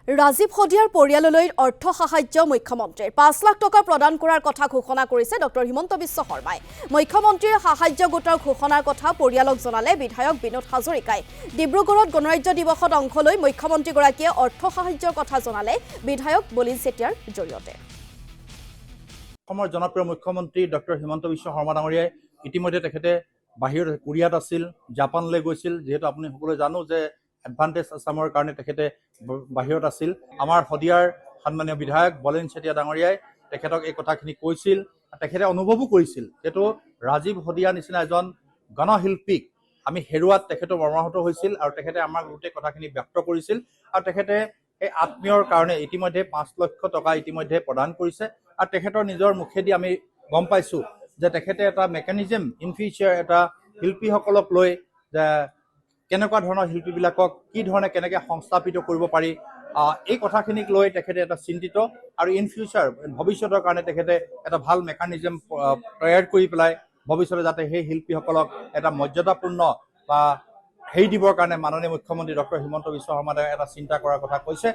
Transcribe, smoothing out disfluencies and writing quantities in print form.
ৰাজীৱ হদিয়াৰ পৰিয়াললৈ অৰ্থ সাহায্য মুখ্যমন্ত্ৰীৰ ৫ লাখ টকা প্ৰদান কৰাৰ কথা ঘোষণা কৰিছে ডক্টৰ হিমন্ত বিশ্ব শৰ্মাই। মুখ্যমন্ত্ৰীৰ সাহায্য গোটৰ ঘোষণাৰ কথা পৰিয়ালক জনালে বিধায়ক বিনোদ হাজৰিকাই। ডিব্ৰুগড়ত গণৰাজ্য দিৱসত অংশ লৈ মুখ্যমন্ত্ৰীগৰাকীয়ে অৰ্থ সাহায্যৰ কথা জনালে বিধায়ক বলিন চেতিয়াৰ জৰিয়তে। অসমৰ জনপ্ৰিয় মুখ্যমন্ত্ৰী ডক্টৰ হিমন্ত বিশ্ব শৰ্মা ডাঙৰীয়াই ইতিমধ্যে তেখেতে বাহিৰত কোৰিয়াত আছিল, জাপানলৈ গৈছিল। যিহেতু আপুনি সকলোৱে জানো যে এডভান্টেজ আছামৰ কাৰণে তেখেতে বাহিৰত আছিল। আমাৰ শদিয়াৰ সন্মানীয় বিধায়ক বলিন চেতিয়া ডাঙৰীয়াই তেখেতক এই কথাখিনি কৈছিল। তেখেতে অনুভৱো কৰিছিল যিহেতু ৰাজীৱ হদিয়া নিচিনা এজন গণশিল্পীক আমি হেৰুৱাত তেখেতো মৰ্মাহত হৈছিল আৰু তেখেতে আমাৰ গোটেই কথাখিনি ব্যক্ত কৰিছিল। আৰু তেখেতে এই আত্মীয়ৰ কাৰণে ইতিমধ্যে ৫ লক্ষ টকা ইতিমধ্যে প্ৰদান কৰিছে। আৰু তেখেতৰ নিজৰ মুখেদি আমি গম পাইছোঁ যে তেখেতে এটা মেকানিজম ইন ফিউচাৰ এটা শিল্পীসকলক লৈ যে কেনেকুৱা ধৰণৰ শিল্পীবিলাকক কি ধৰণে কেনেকৈ সংস্থাপিত কৰিব পাৰি এই কথাখিনিক লৈ তেখেতে এটা চিন্তিত। আৰু ইন ফিউচাৰ ভৱিষ্যতৰ কাৰণে তেখেতে এটা ভাল মেকানিজম তৈয়াৰ কৰি পেলাই ভৱিষ্যতে যাতে সেই শিল্পীসকলক এটা মৰ্যাদাপূৰ্ণ বা হেৰি দিবৰ কাৰণে মাননীয় মুখ্যমন্ত্ৰী ডক্টৰ হিমন্ত বিশ্ব শৰ্মাই এটা চিন্তা কৰাৰ কথা কৈছে।